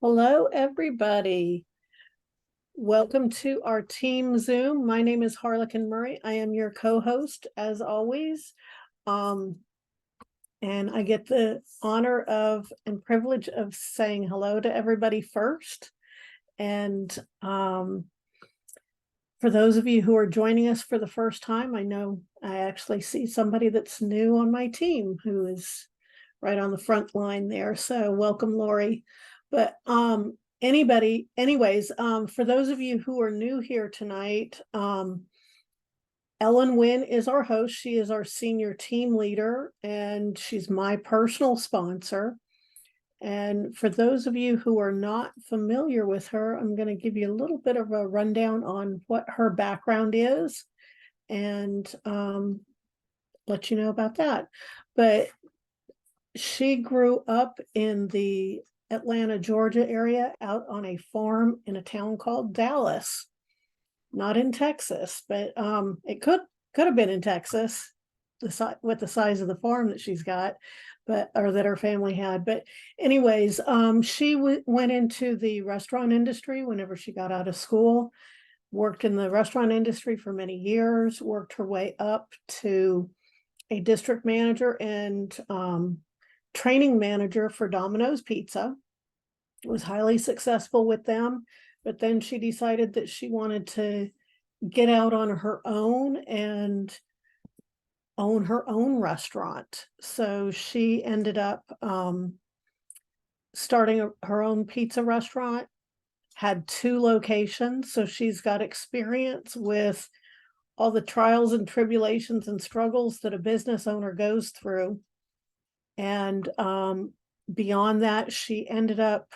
Hello, everybody. Welcome to our team Zoom. My name is Harlequin Murray. I am your co-host as always. And I get the honor of and privilege of saying hello to everybody first. And for those of you who are joining us for the first time, I know I actually see somebody that's new on my team who is right on the front line there. So welcome, Lori. But anyways, for those of you who are new here tonight, Ellen Winn is our host. She is our senior team leader, and she's my personal sponsor. And for those of you who are not familiar with her, I'm going to give you a little bit of a rundown on what her background is and let you know about that. But she grew up in the Atlanta, Georgia area out on a farm in a town called Dallas, not in Texas, but it could have been in Texas, with the size of the farm that she's got, or that her family had. But anyways, she went into the restaurant industry whenever she got out of school, worked in the restaurant industry for many years, worked her way up to a district manager and training manager for Domino's Pizza. Was highly successful with them, but then she decided that she wanted to get out on her own and own her own restaurant. So she ended up starting her own pizza restaurant, had 2 locations. So she's got experience with all the trials and tribulations and struggles that a business owner goes through. And beyond that, she ended up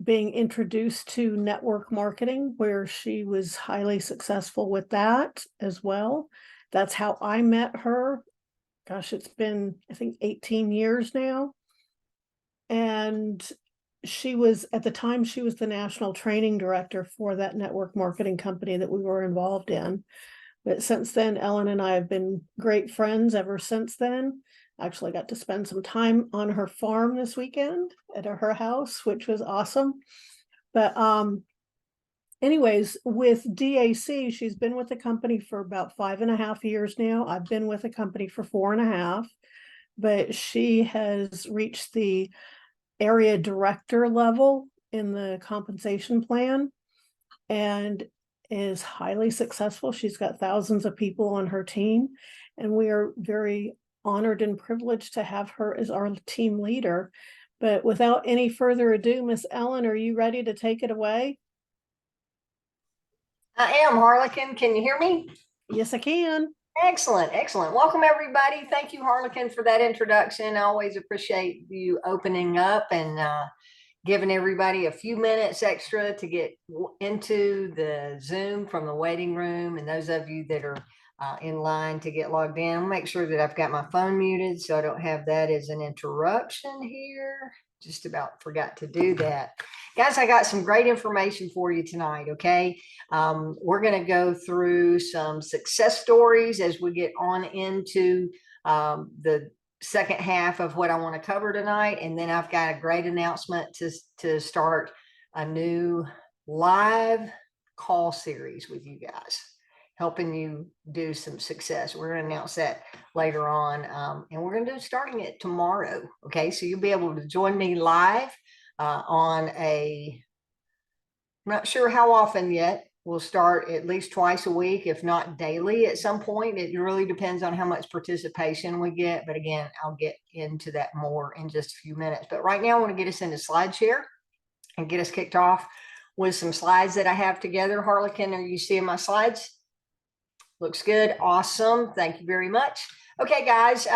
being introduced to network marketing, where she was highly successful with that as well. That's how I met her. Gosh, it's been, I think, 18 years now. And she was, at the time, she was the national training director for that network marketing company that we were involved in. But since then, Ellen and I have been great friends ever since then. Actually got to spend some time on her farm this weekend at her house, which was awesome. But anyways, with DAC, she's been with the company for about 5.5 years now. I've been with the company for 4.5, but she has reached the area director level in the compensation plan and is highly successful. She's got thousands of people on her team, and we are very honored and privileged to have her as our team leader. But without any further ado, Miss Ellen, are you ready to take it away? I am, Harlequin. Can you hear me? Yes, I can. Excellent, excellent. Welcome, everybody. Thank you, Harlequin, for that introduction. I always appreciate you opening up and giving everybody a few minutes extra to get into the Zoom from the waiting room. And those of you that are in line to get logged in, I'll make sure that I've got my phone muted so I don't have that as an interruption here. Just about forgot to do that. Guys, I got some great information for you tonight, okay? We're going to go through some success stories as we get on into the second half of what I want to cover tonight. And then I've got a great announcement to start a new live call series with you guys, helping you do some success. We're going to announce that later on. And we're going to do starting it tomorrow. Okay. So you'll be able to join me live on I'm not sure how often yet. We'll start at least twice a week, if not daily at some point. It really depends on how much participation we get. But again, I'll get into that more in just a few minutes. But right now I want to get us into SlideShare and get us kicked off with some slides that I have together. Harlequin, are you seeing my slides? Looks good. Awesome. Thank you very much. Okay, guys.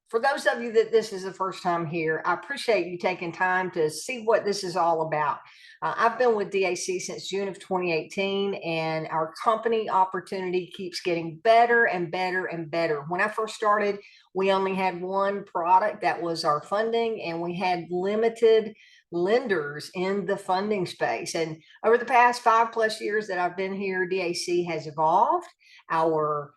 For those of you that this is the first time here, I appreciate you taking time to see what this is all about. I've been with DAC since June of 2018, and our company opportunity keeps getting better and better and better. When I first started, we only had one product, that was our funding, and we had limited lenders in the funding space. And over the past 5+ years that I've been here, DAC has evolved. Our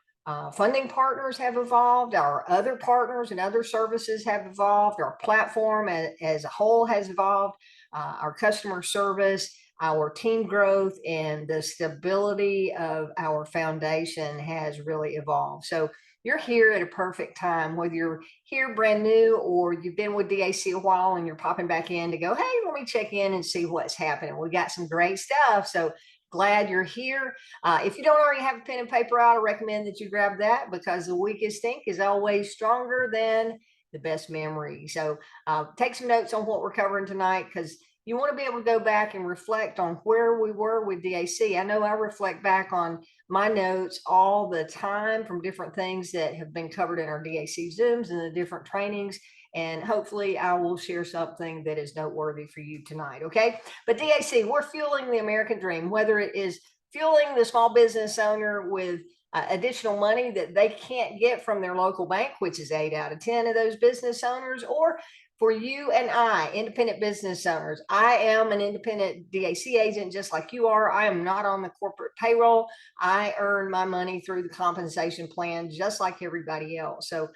funding partners have evolved. Our other partners and other services have evolved. Our platform as a whole has evolved. Our customer service, our team growth, and the stability of our foundation has really evolved. So you're here at a perfect time, whether you're here brand new or you've been with DAC a while and you're popping back in to go, hey, let me check in and see what's happening. We got some great stuff. So glad you're here. If you don't already have a pen and paper out, I recommend that you grab that, because the weakest ink is always stronger than the best memory. So take some notes on what we're covering tonight, because you want to be able to go back and reflect on where we were with DAC. I know I reflect back on my notes all the time from different things that have been covered in our DAC Zooms and the different trainings. And hopefully I will share something that is noteworthy for you tonight. Okay. But DAC, we're fueling the American dream, whether it is fueling the small business owner with additional money that they can't get from their local bank, which is 8 out of 10 of those business owners, or for you and I, independent business owners. I am an independent DAC agent just like you are. I am not on the corporate payroll. I earn my money through the compensation plan just like everybody else. So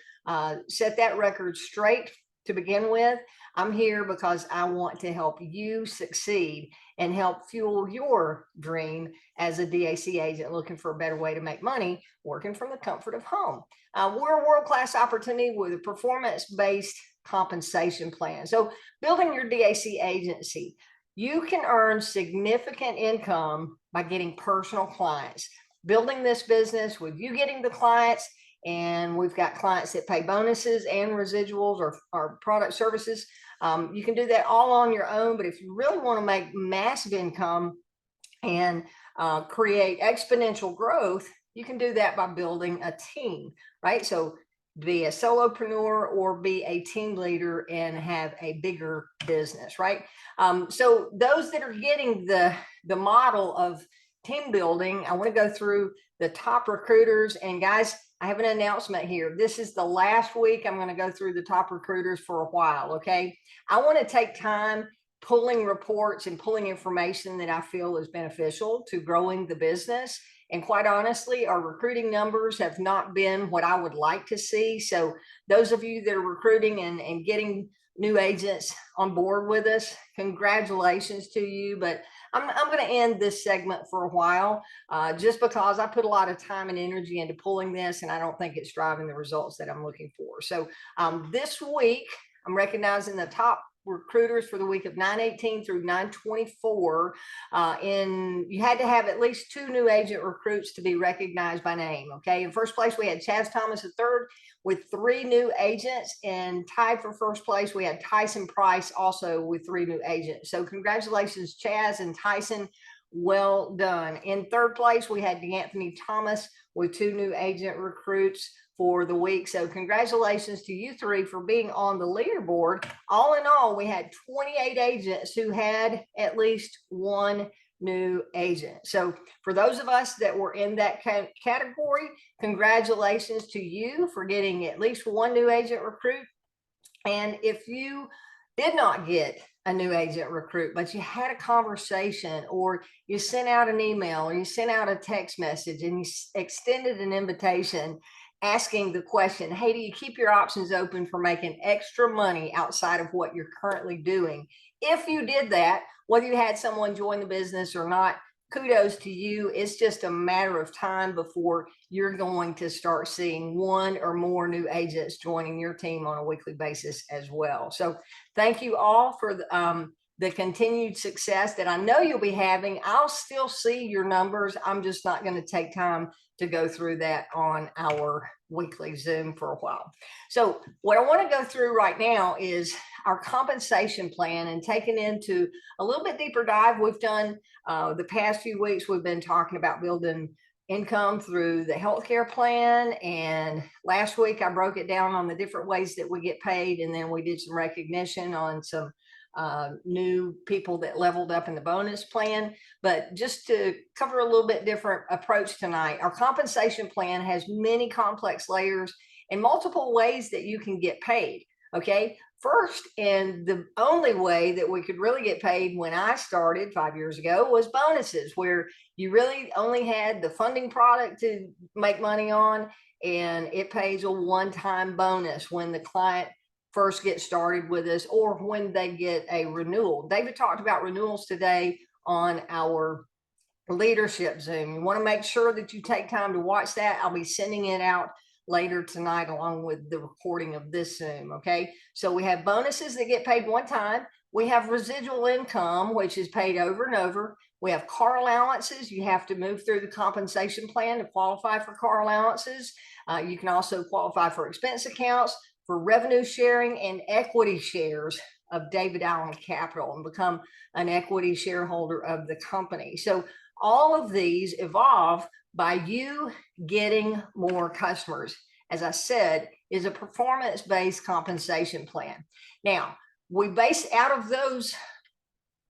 set that record straight to begin with. I'm here because I want to help you succeed and help fuel your dream as a DAC agent looking for a better way to make money working from the comfort of home. We're a world-class opportunity with a performance-based compensation plan. So building your DAC agency, you can earn significant income by getting personal clients. Building this business with you getting the clients, and we've got clients that pay bonuses and residuals or product services. You can do that all on your own, but if you really want to make massive income and create exponential growth, you can do that by building a team, right? So be a solopreneur or be a team leader and have a bigger business, right? So those that are getting the model of team building, I want to go through the top recruiters. And guys, I have an announcement here. This is the last week I'm going to go through the top recruiters for a while, okay? I want to take time pulling reports and pulling information that I feel is beneficial to growing the business. And quite honestly, our recruiting numbers have not been what I would like to see. So those of you that are recruiting and getting new agents on board with us, congratulations to you. But I'm going to end this segment for a while just because I put a lot of time and energy into pulling this, and I don't think it's driving the results that I'm looking for. So this week, I'm recognizing the top recruiters for the week of 9/18 through 9/24. You had to have at least 2 new agent recruits to be recognized by name. Okay. In first place, we had Chaz Thomas III with 3 new agents, and tied for first place, we had Tyson Price also with 3 new agents. So congratulations, Chaz and Tyson. Well done. In third place, we had DeAnthony Thomas with 2 new agent recruits for the week. So congratulations to you 3 for being on the leaderboard. All in all, we had 28 agents who had at least 1 new agent. So for those of us that were in that category, congratulations to you for getting at least 1 new agent recruit. And if you did not get a new agent recruit, but you had a conversation, or you sent out an email, or you sent out a text message, and you extended an invitation asking the question, hey, do you keep your options open for making extra money outside of what you're currently doing? If you did that, whether you had someone join the business or not, kudos to you. It's just a matter of time before you're going to start seeing 1 or more new agents joining your team on a weekly basis as well. So thank you all for the continued success that I know you'll be having. I'll still see your numbers. I'm just not going to take time to go through that on our weekly Zoom for a while. So what I want to go through right now is our compensation plan, and taking into a little bit deeper dive. We've done the past few weeks, we've been talking about building income through the healthcare plan. And last week I broke it down on the different ways that we get paid. And then we did some recognition on some new people that leveled up in the bonus plan. But just to cover a little bit different approach tonight, our compensation plan has many complex layers and multiple ways that you can get paid. Okay. first and the only way that we could really get paid when I started 5 years ago was bonuses, where you really only had the funding product to make money on, and it pays a one-time bonus when the client first gets started with us or when they get a renewal. David talked about renewals today on our leadership Zoom. You want to make sure that you take time to watch that. I'll be sending it out later tonight along with the recording of this Zoom. Okay, so we have bonuses that get paid one time. We have residual income, which is paid over and over. We have car allowances. You have to move through the compensation plan to qualify for car allowances. You can also qualify for expense accounts, for revenue sharing and equity shares of David Allen Capital, and become an equity shareholder of the company. So all of these evolve by you getting more customers. As I said, is a performance-based compensation plan. Now, we base out of those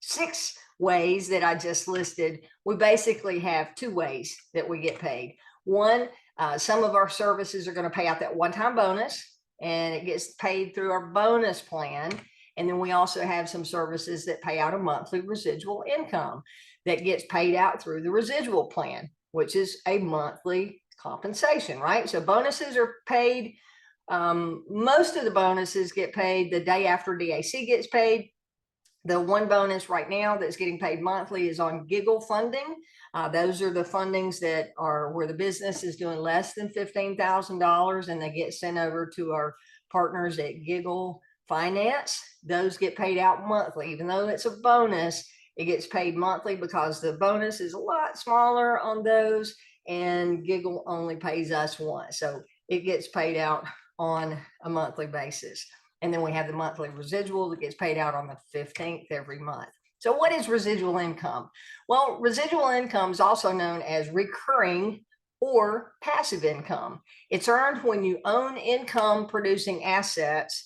6 ways that I just listed, we basically have 2 ways that we get paid. One, some of our services are going to pay out that one-time bonus, and it gets paid through our bonus plan. And then we also have some services that pay out a monthly residual income that gets paid out through the residual plan, which is a monthly compensation, right? So bonuses are paid. Most of the bonuses get paid the day after DAC gets paid. The one bonus right now that's getting paid monthly is on Giggle funding. Those are the fundings that are where the business is doing less than $15,000, and they get sent over to our partners at Giggle Finance. Those get paid out monthly. Even though it's a bonus, it gets paid monthly because the bonus is a lot smaller on those, and Giggle only pays us once. So it gets paid out on a monthly basis. And then we have the monthly residual that gets paid out on the 15th every month. So what is residual income? Well, residual income is also known as recurring or passive income. It's earned when you own income producing assets,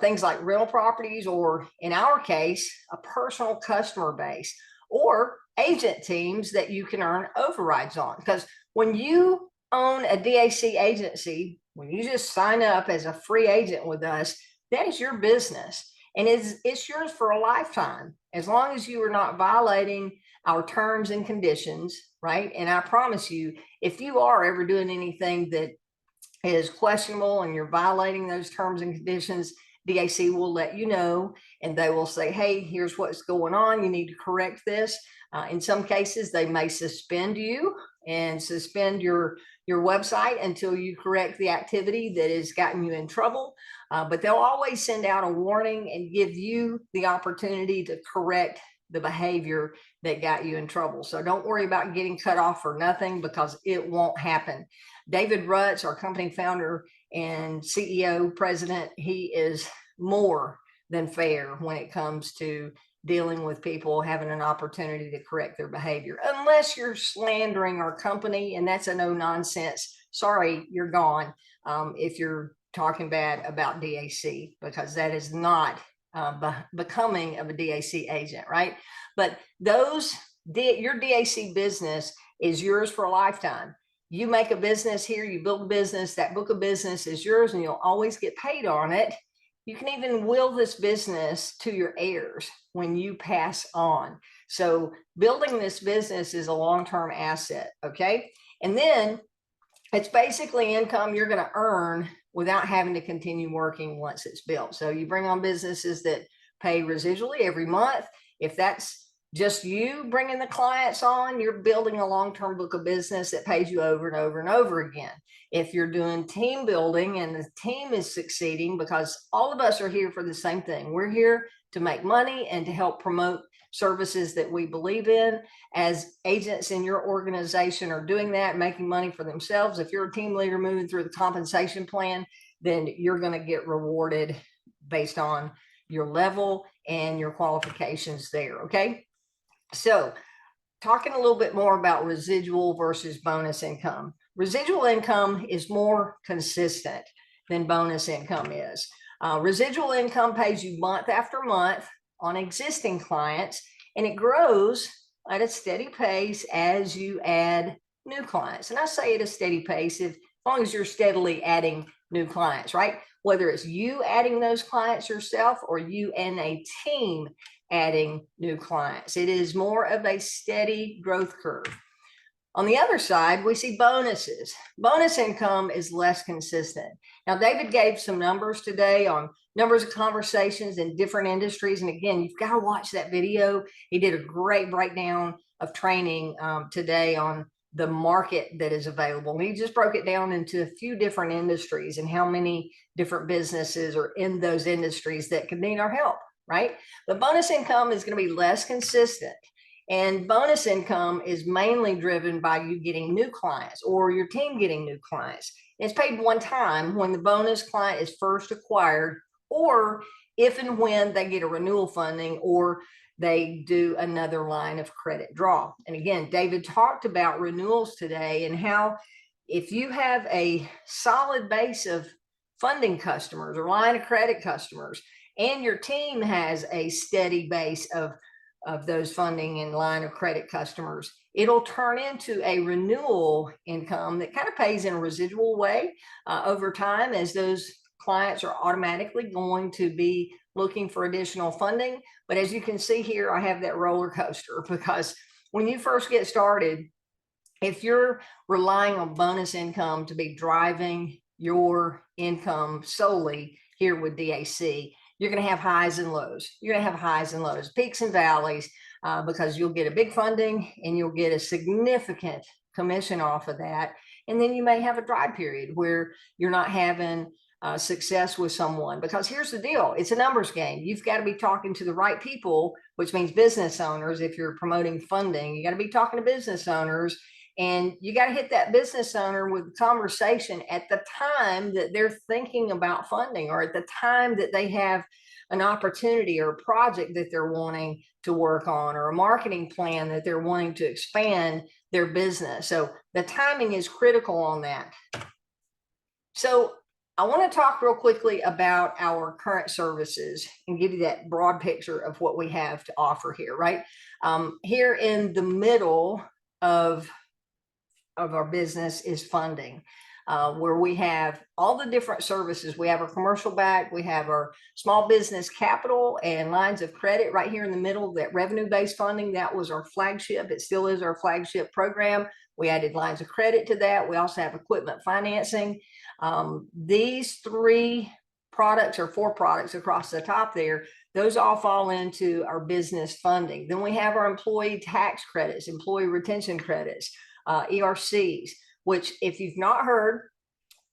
things like rental properties, or in our case, a personal customer base, or agent teams that you can earn overrides on. Because when you own a DAC agency, when you just sign up as a free agent with us, that is your business, and it's yours for a lifetime, as long as you are not violating our terms and conditions, right? And I promise you, if you are ever doing anything that is questionable and you're violating those terms and conditions, DAC will let you know, and they will say, hey, here's what's going on. You need to correct this. In some cases, they may suspend you and suspend your website until you correct the activity that has gotten you in trouble. But they'll always send out a warning and give you the opportunity to correct the behavior that got you in trouble. So don't worry about getting cut off for nothing, because it won't happen. David Rutz, our company founder and CEO, president, he is more than fair when it comes to dealing with people having an opportunity to correct their behavior, unless you're slandering our company, and that's a no nonsense. Sorry, you're gone. If you're talking bad about DAC, because that is not becoming of a DAC agent, right? But your DAC business is yours for a lifetime. You make a business here, you build a business, that book of business is yours, and you'll always get paid on it. You can even will this business to your heirs when you pass on. So building this business is a long-term asset, okay? And then it's basically income you're going to earn without having to continue working once it's built. So you bring on businesses that pay residually every month. If that's just you bringing the clients on, you're building a long-term book of business that pays you over and over and over again. If you're doing team building and the team is succeeding, because all of us are here for the same thing. We're here to make money and to help promote services that we believe in. As agents in your organization are doing that, making money for themselves, if you're a team leader moving through the compensation plan, then you're going to get rewarded based on your level and your qualifications there, okay? So talking a little bit more about residual versus bonus income. Residual income is more consistent than bonus income is. Residual income pays you month after month on existing clients, and it grows at a steady pace as you add new clients. And I say at a steady pace. If long as you're steadily adding new clients, right? Whether it's you adding those clients yourself or you and a team adding new clients. It is more of a steady growth curve. On the other side, we see bonuses. Bonus income is less consistent. Now, David gave some numbers today on numbers of conversations in different industries. And again, you've got to watch that video. He did a great breakdown of training today on the market that is available. And he just broke it down into a few different industries and how many different businesses are in those industries that could need our help, right? But bonus income is going to be less consistent. And bonus income is mainly driven by you getting new clients or your team getting new clients. It's paid one time when the bonus client is first acquired, or if and when they get a renewal funding or they do another line of credit draw. And again, David talked about renewals today and how if you have a solid base of funding customers or line of credit customers, and your team has a steady base of those funding and line of credit customers, it'll turn into a renewal income that kind of pays in a residual way over time, as those clients are automatically going to be looking for additional funding. But as you can see here, I have that roller coaster, because when you first get started, if you're relying on bonus income to be driving your income solely here with DAC, you're going to have highs and lows. You're going to have highs and lows, peaks and valleys, because you'll get a big funding and you'll get a significant commission off of that. And then you may have a dry period where you're not having success with someone, because here's the deal. It's a numbers game. You've got to be talking to the right people, which means business owners. If you're promoting funding, you got to be talking to business owners. And you got to hit that business owner with conversation at the time that they're thinking about funding, or at the time that they have an opportunity or a project that they're wanting to work on, or a marketing plan that they're wanting to expand their business. So the timing is critical on that. So I want to talk real quickly about our current services and give you that broad picture of what we have to offer here, right? Here in the middle of our business is funding, where we have all the different services. We have our commercial back, we have our small business capital and lines of credit right here in the middle. That revenue-based funding, that was our flagship. It still is our flagship program. We added lines of credit to that. We also have equipment financing. These three products, or four products across the top there, those all fall into our business funding. Then we have our employee tax credits, employee retention credits, ERCs, which, if you've not heard,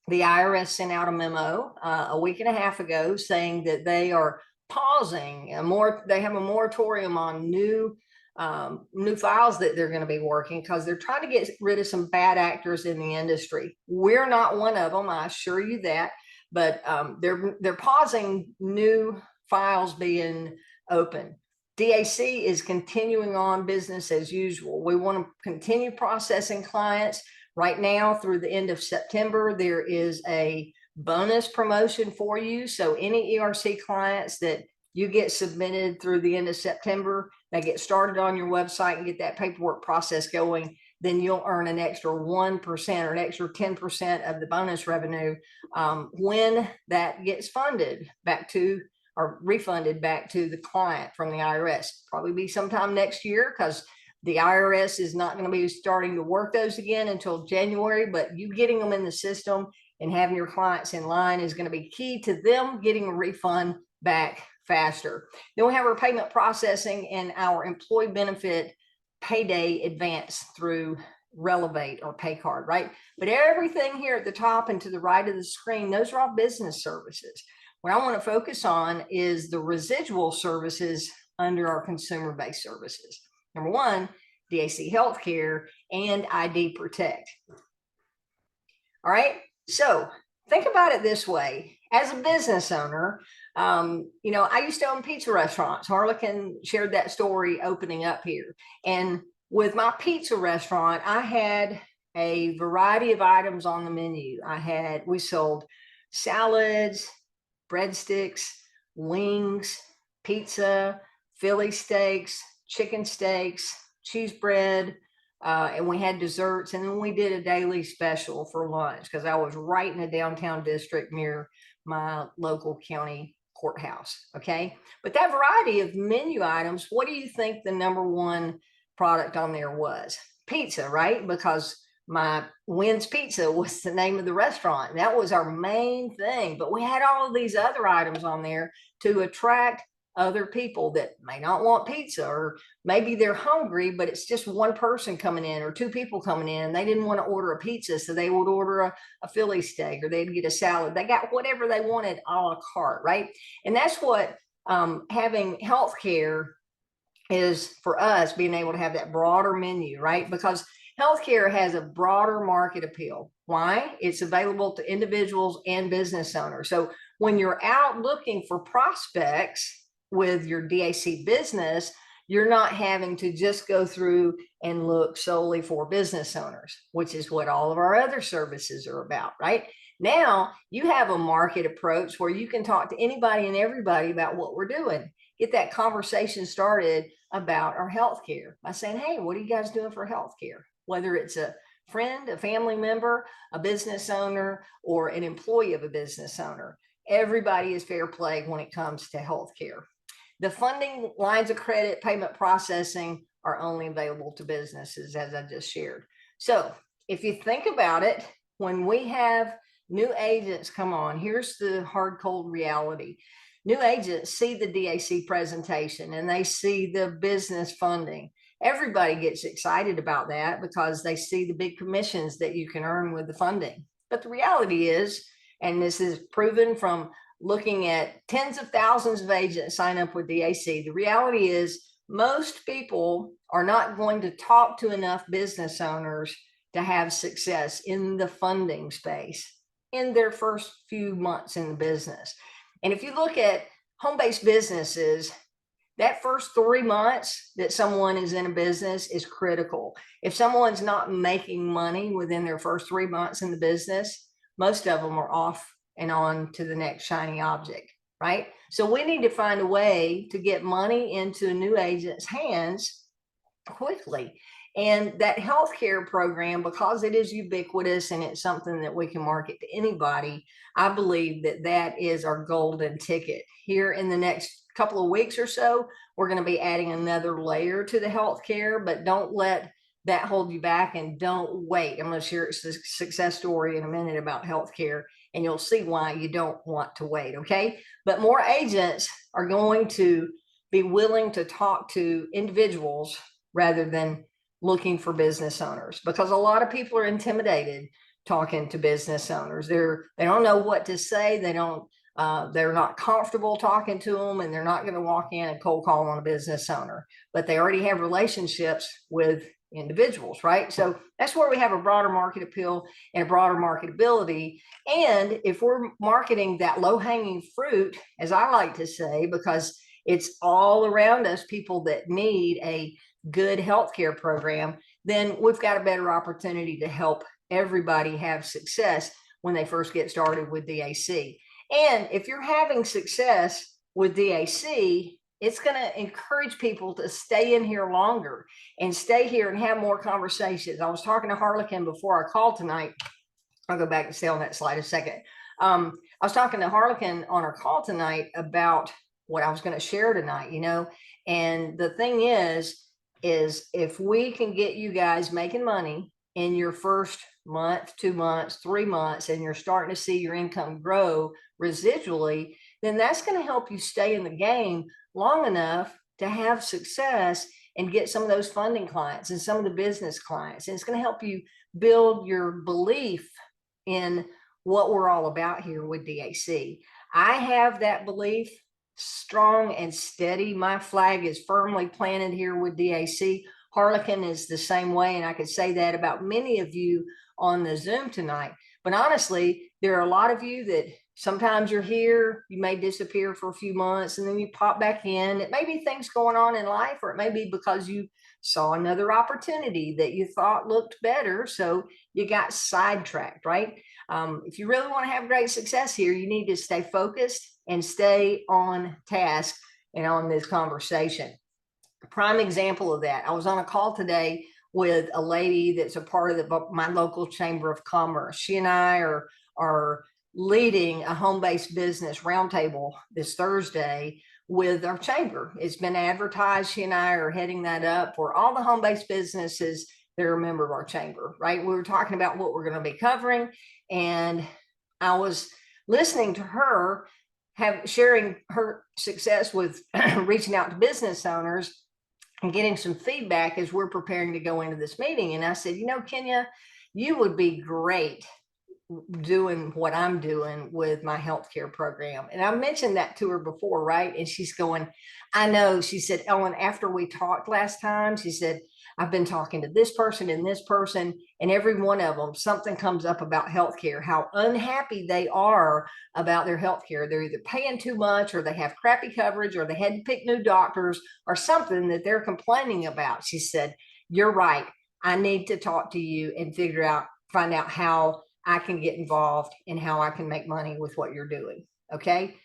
the IRS sent out a memo a week and a half ago saying that they are pausing they have a moratorium on new files that they're going to be working, because they're trying to get rid of some bad actors in the industry. We're not one of them, I assure you that, but they're pausing new files being open. DAC is continuing on business as usual. We want to continue processing clients. Right now, through the end of September, there is a bonus promotion for you. So any ERC clients that you get submitted through the end of September, they get started on your website and get that paperwork process going, then you'll earn an extra 1% or an extra 10% of the bonus revenue when that gets funded back to, or refunded back to the client from the IRS. Probably be sometime next year, because the IRS is not going to be starting to work those again until January, but you getting them in the system and having your clients in line is going to be key to them getting a refund back faster. Then we have our payment processing and our employee benefit payday advance through Relevate or Pay Card, right? But everything here at the top and to the right of the screen, those are all business services. What I want to focus on is the residual services under our consumer-based services. Number one, DAC Healthcare and ID Protect. All right, so think about it this way. As a business owner, I used to own pizza restaurants. Harlequin shared that story opening up here. And with my pizza restaurant, I had a variety of items on the menu. We sold salads, breadsticks, wings, pizza, Philly steaks, chicken steaks, cheese bread, and we had desserts, and then we did a daily special for lunch because I was right in the downtown district near my local county courthouse. Okay, but that variety of menu items, what do you think the number one product on there was? Pizza, right? Because my Winn's Pizza was the name of the restaurant. That was our main thing, but we had all of these other items on there to attract other people that may not want pizza, or maybe they're hungry, but it's just one person coming in or two people coming in, and they didn't want to order a pizza, so they would order a Philly steak, or they'd get a salad. They got whatever they wanted a la carte, right? And that's what having healthcare is for us, being able to have that broader menu, right? Because healthcare has a broader market appeal. Why? It's available to individuals and business owners. So when you're out looking for prospects with your DAC business, you're not having to just go through and look solely for business owners, which is what all of our other services are about, right? Now you have a market approach where you can talk to anybody and everybody about what we're doing. Get that conversation started about our healthcare by saying, hey, what are you guys doing for healthcare? Whether it's a friend, a family member, a business owner, or an employee of a business owner. Everybody is fair play when it comes to healthcare. The funding, lines of credit, payment processing are only available to businesses, as I just shared. So if you think about it, when we have new agents come on, here's the hard, cold reality. New agents see the DAC presentation and they see the business funding. Everybody gets excited about that because they see the big commissions that you can earn with the funding. But the reality is, and this is proven from looking at tens of thousands of agents sign up with DAC, the reality is most people are not going to talk to enough business owners to have success in the funding space in their first few months in the business. And if you look at home-based businesses, that first 3 months that someone is in a business is critical. If someone's not making money within their first 3 months in the business, most of them are off and on to the next shiny object, right? So we need to find a way to get money into a new agent's hands quickly. And that healthcare program, because it is ubiquitous and it's something that we can market to anybody, I believe that that is our golden ticket. Here in the next couple of weeks or so, we're going to be adding another layer to the healthcare, but don't let that hold you back, and don't wait. I'm going to share a success story in a minute about healthcare, and you'll see why you don't want to wait. Okay. But more agents are going to be willing to talk to individuals rather than looking for business owners, because a lot of people are intimidated talking to business owners. They don't know what to say. They're not comfortable talking to them, and they're not going to walk in and cold call on a business owner, but they already have relationships with individuals, right? So that's where we have a broader market appeal and a broader marketability. And if we're marketing that low-hanging fruit, as I like to say, because it's all around us, people that need a good healthcare program, then we've got a better opportunity to help everybody have success when they first get started with DAC. And if you're having success with DAC, it's going to encourage people to stay in here longer and stay here and have more conversations. I was talking to Harlequin before our call tonight. I'll go back and stay on that slide a second. I was talking to Harlequin on our call tonight about what I was going to share tonight, and the thing is if we can get you guys making money in your first month, 2 months, 3 months, and you're starting to see your income grow residually, then that's going to help you stay in the game long enough to have success and get some of those funding clients and some of the business clients. And it's going to help you build your belief in what we're all about here with DAC. I have that belief strong and steady. My flag is firmly planted here with DAC. Harlequin is the same way, and I could say that about many of you on the Zoom tonight. But honestly, there are a lot of you that sometimes you're here, you may disappear for a few months, and then you pop back in. It may be things going on in life, or it may be because you saw another opportunity that you thought looked better, so you got sidetracked, right? If you really want to have great success here, you need to stay focused and stay on task and on this conversation. A prime example of that, I was on a call today with a lady that's a part of my local chamber of commerce. She and I are leading a home-based business roundtable this Thursday with our chamber. It's been advertised. She and I are heading that up for all the home-based businesses that are a member of our chamber, right? We were talking about what we're going to be covering, and I was listening to her sharing her success with reaching out to business owners and getting some feedback as we're preparing to go into this meeting. And I said, you know, Kenya, you would be great doing what I'm doing with my healthcare program. And I mentioned that to her before, right? And she's going, I know. She said, Ellen, after we talked last time, she said, I've been talking to this person, and every one of them, something comes up about healthcare, how unhappy they are about their healthcare. They're either paying too much, or they have crappy coverage, or they had to pick new doctors, or something that they're complaining about. She said, you're right. I need to talk to you and find out how I can get involved and how I can make money with what you're doing. Okay.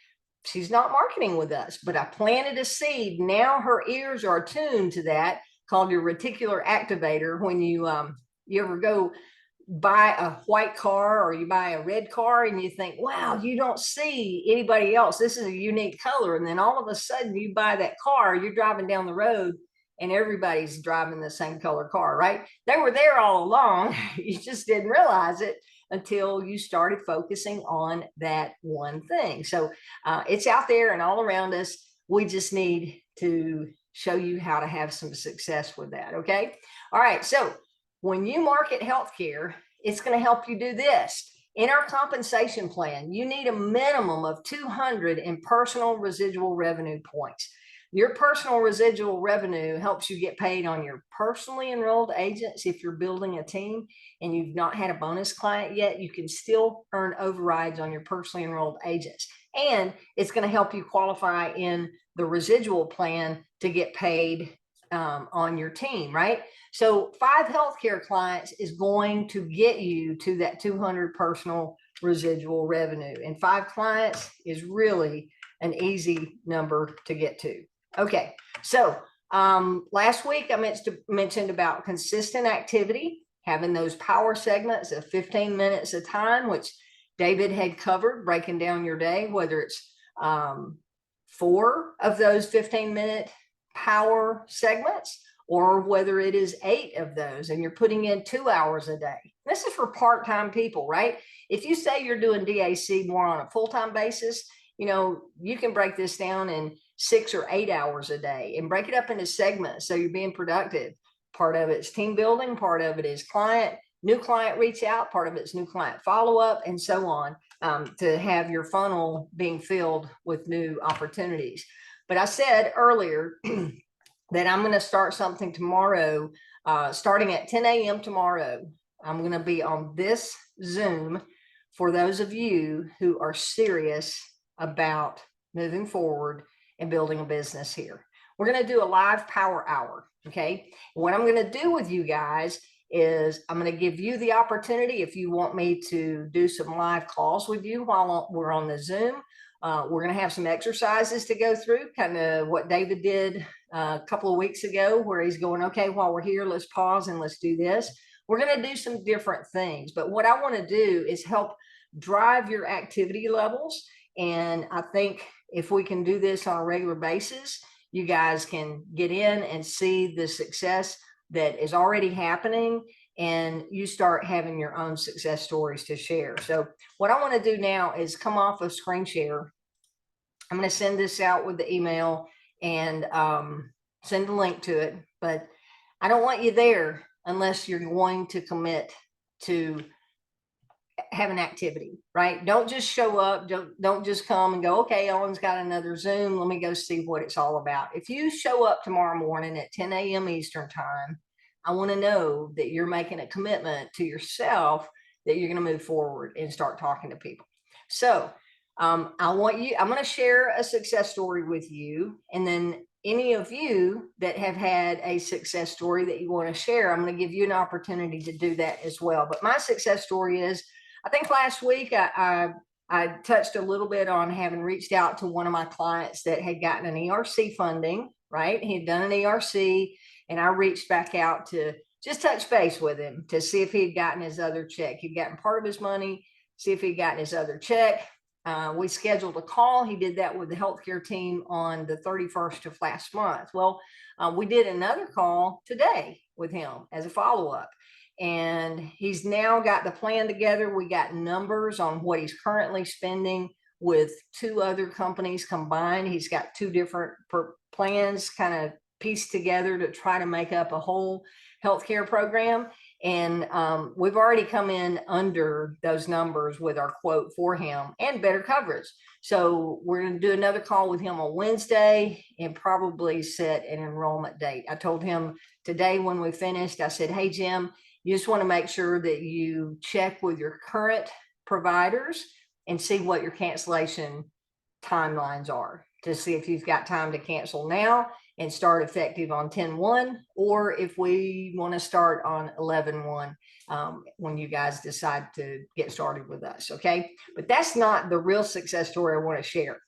She's not marketing with us, but I planted a seed. Now her ears are attuned to that, called your reticular activator. When you ever go buy a white car or you buy a red car and you think, wow, you don't see anybody else. This is a unique color. And then all of a sudden you buy that car, you're driving down the road and everybody's driving the same color car, right? They were there all along. You just didn't realize it until you started focusing on that one thing. So it's out there and all around us. We just need to show you how to have some success with that. Okay. All right. So when you market healthcare, it's going to help you do this. In our compensation plan, you need a minimum of 200 in personal residual revenue points. Your personal residual revenue helps you get paid on your personally enrolled agents. If you're building a team and you've not had a bonus client yet, you can still earn overrides on your personally enrolled agents. And it's going to help you qualify in the residual plan to get paid on your team, right? So 5 healthcare clients is going to get you to that 200 personal residual revenue. And 5 clients is really an easy number to get to. Okay, so last week I mentioned about consistent activity, having those power segments of 15 minutes a time, which David had covered, breaking down your day, whether it's 4 of those 15-minute power segments, or whether it is 8 of those, and you're putting in 2 hours a day. This is for part-time people, right? If you say you're doing DAC more on a full-time basis, you know, you can break this down in 6 or 8 hours a day and break it up into segments so you're being productive. Part of it's team building, part of it is new client reach out, part of it's new client follow-up, and so on, to have your funnel being filled with new opportunities. But I said earlier that I'm going to start something tomorrow, starting at 10 a.m. tomorrow. I'm going to be on this Zoom for those of you who are serious about moving forward and building a business here. We're going to do a live power hour. Okay. What I'm going to do with you guys is I'm going to give you the opportunity, if you want me to do some live calls with you while we're on the Zoom. We're going to have some exercises to go through, kind of what David did a couple of weeks ago, where he's going, okay, while we're here, let's pause and let's do this. We're going to do some different things, but what I want to do is help drive your activity levels. And I think if we can do this on a regular basis, you guys can get in and see the success that is already happening, and you start having your own success stories to share. So what I want to do now is come off of screen share. I'm going to send this out with the email and send a link to it, but I don't want you there unless you're going to commit to have an activity, right? Don't just show up. Don't just come and go, okay, Ellen's got another Zoom. Let me go see what it's all about. If you show up tomorrow morning at 10 a.m. Eastern time, I want to know that you're making a commitment to yourself that you're going to move forward and start talking to people. So I'm going to share a success story with you. And then any of you that have had a success story that you want to share, I'm going to give you an opportunity to do that as well. But my success story is, I think last week I touched a little bit on having reached out to one of my clients that had gotten an ERC funding, right? He had done an ERC, and I reached back out to just touch base with him to see if he had gotten his other check. He'd gotten part of his money, see if he'd gotten his other check. We scheduled a call. He did that with the healthcare team on the 31st of last month. Well, we did another call today with him as a follow-up. And he's now got the plan together. We got numbers on what he's currently spending with 2 other companies combined. He's got 2 different plans kind of pieced together to try to make up a whole healthcare program. And we've already come in under those numbers with our quote for him and better coverage. So we're going to do another call with him on Wednesday and probably set an enrollment date. I told him today when we finished, I said, hey, Jim, you just want to make sure that you check with your current providers and see what your cancellation timelines are to see if you've got time to cancel now and start effective on 10/1, or if we want to start on 11/1 when you guys decide to get started with us. Okay, but that's not the real success story I want to share.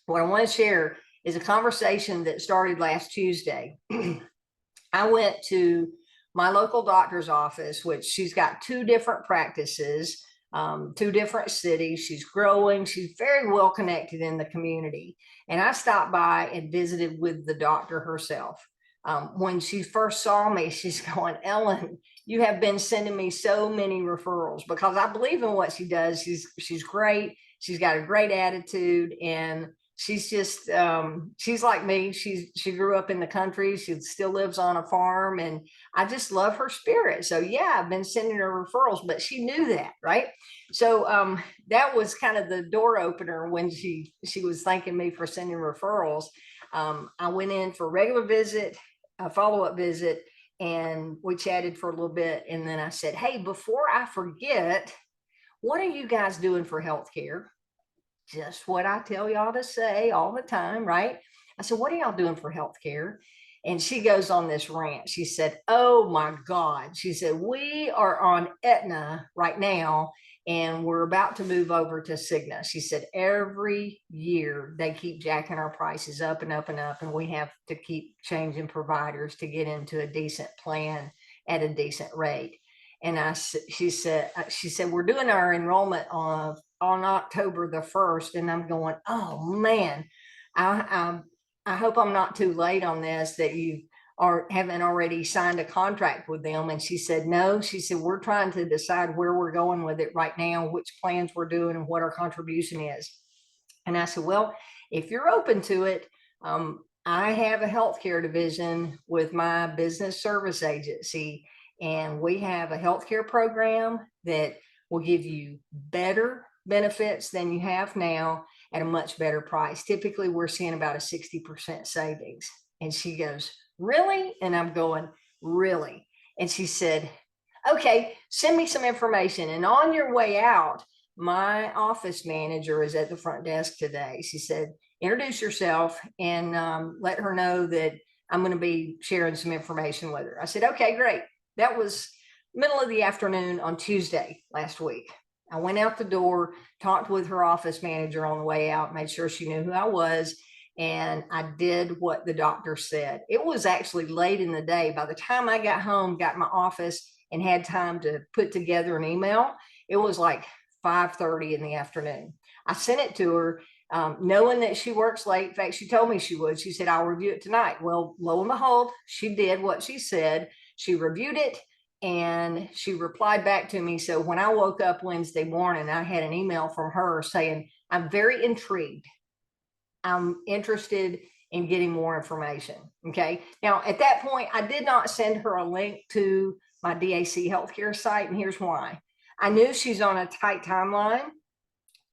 What I want to share is a conversation that started last Tuesday. I went to my local doctor's office, which she's got 2 different practices, 2 different cities. She's growing. She's very well connected in the community. And I stopped by and visited with the doctor herself. When she first saw me, she's going, Ellen, you have been sending me so many referrals, because I believe in what she does. She's great. She's got a great attitude, and she's just she's like me. She grew up in the country. She still lives on a farm, and I just love her spirit. So yeah, I've been sending her referrals, but she knew that, right? So that was kind of the door opener when she was thanking me for sending referrals. I went in for a regular visit, a follow-up visit, and we chatted for a little bit. And then I said, hey, before I forget, what are you guys doing for healthcare? Just what I tell y'all to say all the time, right? I said, what are y'all doing for healthcare? And she goes on this rant. She said, oh my God. She said, we are on Aetna right now, and we're about to move over to Cigna. She said, every year they keep jacking our prices up and up and up, and we have to keep changing providers to get into a decent plan at a decent rate. And she said, we're doing our enrollment on October the 1st. And I'm going, oh man, I hope I'm not too late on this, that you haven't already signed a contract with them. And she said, no. She said, we're trying to decide where we're going with it right now, which plans we're doing, and what our contribution is. And I said, well, if you're open to it, I have a healthcare division with my business service agency, and we have a healthcare program that will give you better benefits than you have now at a much better price. Typically, we're seeing about a 60% savings. And she goes, really? And I'm going, really? And she said, okay, send me some information. And on your way out, my office manager is at the front desk today. She said, introduce yourself and let her know that I'm going to be sharing some information with her. I said, okay, great. That was middle of the afternoon on Tuesday last week. I went out the door, talked with her office manager on the way out, made sure she knew who I was, and I did what the doctor said. It was actually late in the day. By the time I got home, got in my office, and had time to put together an email, it was like 5:30 in the afternoon. I sent it to her, knowing that she works late. In fact, she told me she would. She said, I'll review it tonight. Well, lo and behold, she did what she said. She reviewed it, and she replied back to me. So when I woke up Wednesday morning, I had an email from her saying, I'm very intrigued. I'm interested in getting more information. Okay. Now, at that point, I did not send her a link to my DAC healthcare site. And here's why. I knew she's on a tight timeline.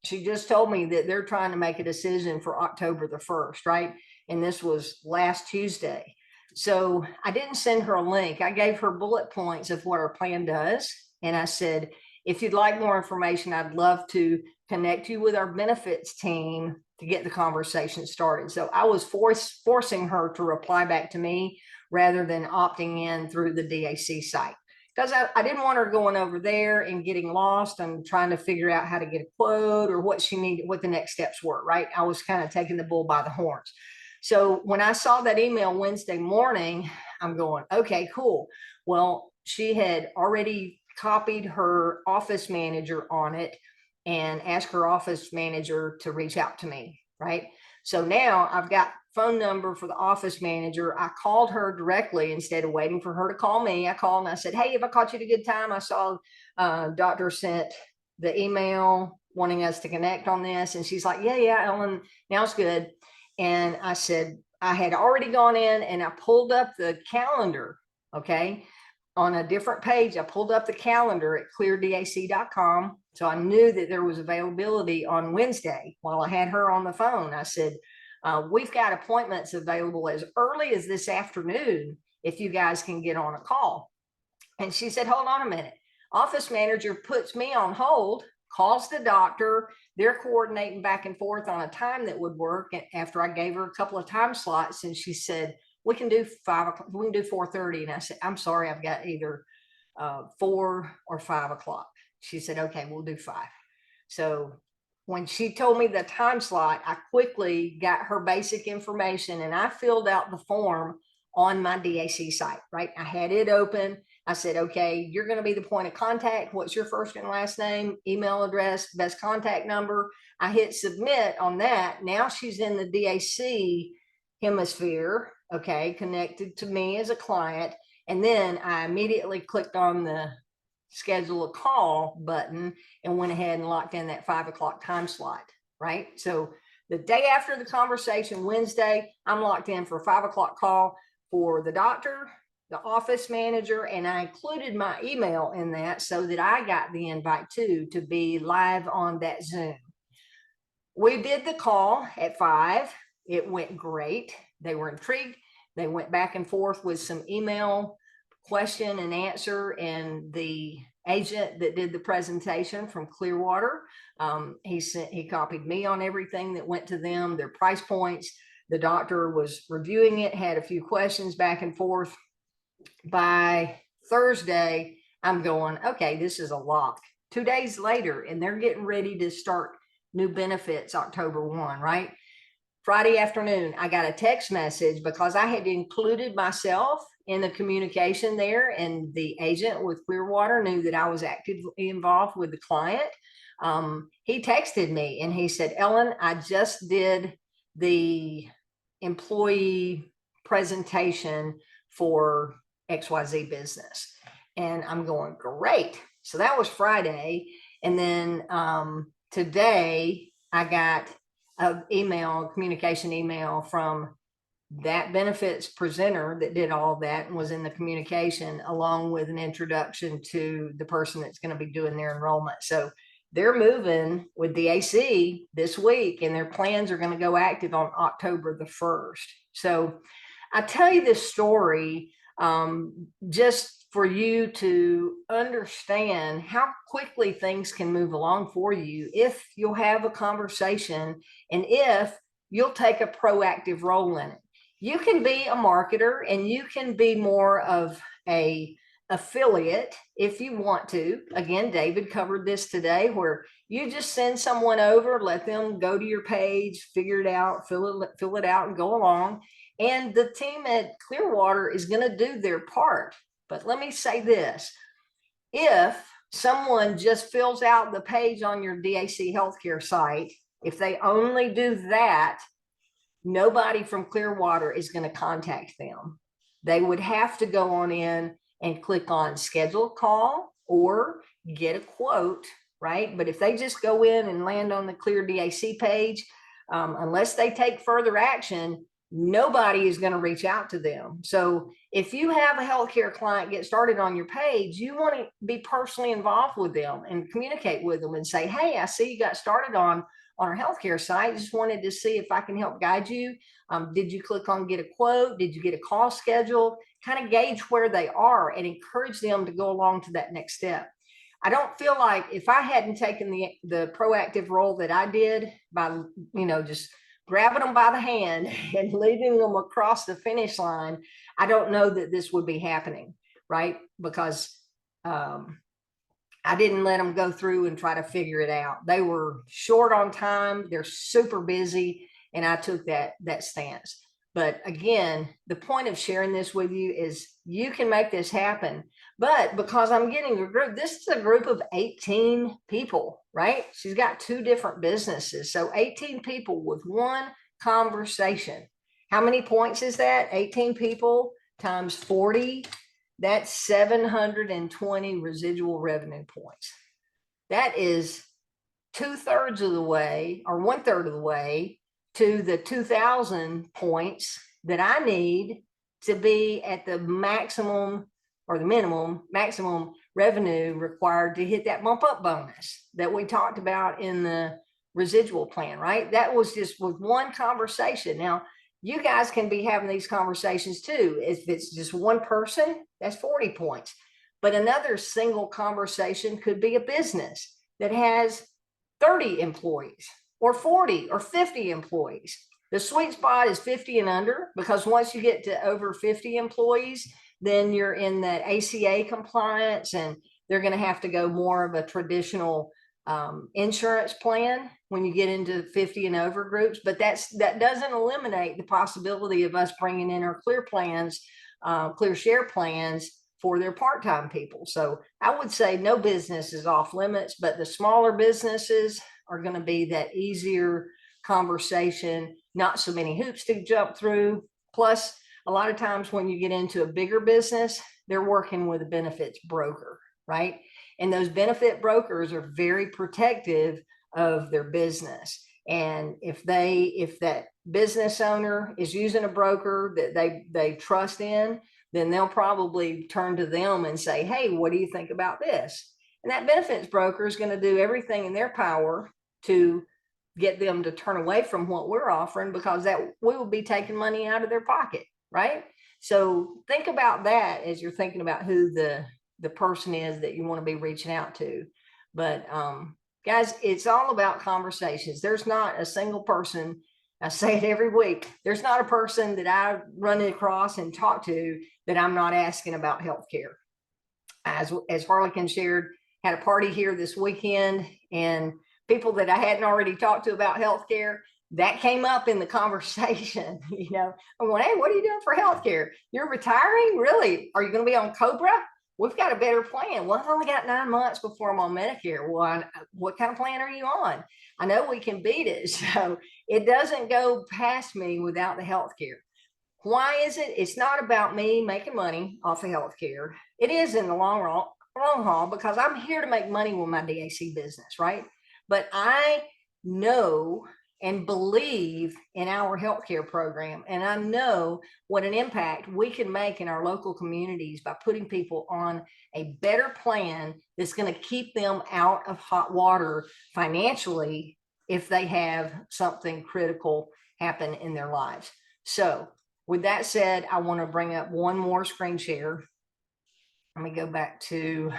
She just told me that they're trying to make a decision for October the 1st, right? And this was last Tuesday. So I didn't send her a link. I gave her bullet points of what our plan does. And I said, if you'd like more information, I'd love to connect you with our benefits team to get the conversation started. So I was forcing her to reply back to me rather than opting in through the DAC site, because I didn't want her going over there and getting lost and trying to figure out how to get a quote or what she needed, what the next steps were, right? I was kind of taking the bull by the horns. So when I saw that email Wednesday morning, I'm going, okay, cool. Well, she had already copied her office manager on it and asked her office manager to reach out to me, right? So now I've got phone number for the office manager. I called her directly instead of waiting for her to call me. I called and I said, hey, if I caught you at a good time, I saw doctor sent the email wanting us to connect on this. And she's like, yeah, Ellen, now it's good. And I said, I had already gone in and I pulled up the calendar, okay, on a different page. I pulled up the calendar at cleardac.com. So I knew that there was availability on Wednesday. While I had her on the phone, I said, we've got appointments available as early as this afternoon if you guys can get on a call. And she said, hold on a minute. Office manager puts me on hold, calls the doctor. They're coordinating back and forth on a time that would work. And after I gave her a couple of time slots, and she said, we can do 5 o'clock, we can do 4:30. And I said, I'm sorry, I've got either 4 or 5 o'clock. She said, okay, we'll do 5. So when she told me the time slot, I quickly got her basic information and I filled out the form on my DAC site, right? I had it open. I said, okay, you're going to be the point of contact. What's your first and last name, email address, best contact number? I hit submit on that. Now she's in the DAC hemisphere, okay, connected to me as a client. And then I immediately clicked on the schedule a call button and went ahead and locked in that 5 o'clock time slot, right? So the day after the conversation, Wednesday, I'm locked in for a 5 o'clock call for the doctor, the office manager, and I included my email in that so that I got the invite too to be live on that Zoom. We did the call at 5. It went great. They were intrigued. They went back and forth with some email question and answer, and the agent that did the presentation from Clearwater, he copied me on everything that went to them, their price points. The doctor was reviewing it, had a few questions back and forth. By Thursday, I'm going, okay, this is a lock. 2 days later, and they're getting ready to start new benefits October 1, right? Friday afternoon, I got a text message because I had included myself in the communication there, and the agent with Clearwater knew that I was actively involved with the client. He texted me and he said, Ellen, I just did the employee presentation for XYZ business. And I'm going, great. So that was Friday. And then today I got an email, communication email from that benefits presenter that did all that and was in the communication, along with an introduction to the person that's going to be doing their enrollment. So they're moving with the DAC this week, and their plans are going to go active on October the 1st. So I tell you this story just for you to understand how quickly things can move along for you if you'll have a conversation and if you'll take a proactive role in it. You can be a marketer and you can be more of a affiliate if you want to. Again, David covered this today, where you just send someone over, let them go to your page, figure it out, fill it out and go along. And the team at Clearwater is going to do their part. But let me say this, if someone just fills out the page on your DAC healthcare site, if they only do that, nobody from Clearwater is going to contact them. They would have to go on in and click on schedule call or get a quote, right? But if they just go in and land on the Clear DAC page, unless they take further action, nobody is going to reach out to them. So if you have a healthcare client get started on your page, you want to be personally involved with them and communicate with them and say, hey, I see you got started on our healthcare site. Just wanted to see if I can help guide you. Did you click on get a quote? Did you get a call scheduled? Kind of gauge where they are and encourage them to go along to that next step. I don't feel like if I hadn't taken the proactive role that I did by, just grabbing them by the hand and leading them across the finish line, I don't know that this would be happening, right? Because I didn't let them go through and try to figure it out. They were short on time. They're super busy. And I took that stance. But again, the point of sharing this with you is you can make this happen. But because I'm getting a group, this is a group of 18 people, right? She's got 2 different businesses. So 18 people with one conversation. How many points is that? 18 people times 40. That's 720 residual revenue points. That is 2/3 of the way, or 1/3 of the way to the 2,000 points that I need to be at the maximum or the maximum revenue required to hit that bump up bonus that we talked about in the residual plan, right? That was just with one conversation. Now, you guys can be having these conversations too. If it's just one person, that's 40 points. But another single conversation could be a business that has 30 employees or 40 or 50 employees. The sweet spot is 50 and under, because once you get to over 50 employees, then you're in that ACA compliance, and they're going to have to go more of a traditional insurance plan when you get into 50 and over groups. But that doesn't eliminate the possibility of us bringing in our clear plans, clear share plans for their part-time people. So I would say no business is off limits, but the smaller businesses are going to be that easier conversation, not so many hoops to jump through. Plus, a lot of times when you get into a bigger business, they're working with a benefits broker, right? And those benefit brokers are very protective of their business. And if that business owner is using a broker that they trust in, then they'll probably turn to them and say, hey, what do you think about this? And that benefits broker is going to do everything in their power to get them to turn away from what we're offering, because that we will be taking money out of their pocket, right? So think about that as you're thinking about who the person is that you want to be reaching out to. But guys, it's all about conversations. There's not a single person, I say it every week, there's not a person that I run across and talk to that I'm not asking about healthcare. As Harlequin shared, had a party here this weekend, and people that I hadn't already talked to about healthcare, that came up in the conversation. You know, I'm going, hey, what are you doing for healthcare? You're retiring? Really? Are you going to be on Cobra? We've got a better plan. Well, I've only got 9 months before I'm on Medicare. Well, what kind of plan are you on? I know we can beat it. So it doesn't go past me without the healthcare. Why is it? It's not about me making money off of healthcare. It is in the long haul, because I'm here to make money with my DAC business, right? But I know and believe in our healthcare program, and I know what an impact we can make in our local communities by putting people on a better plan that's going to keep them out of hot water financially if they have something critical happen in their lives. So with that said, I want to bring up one more screen share. Let me go back to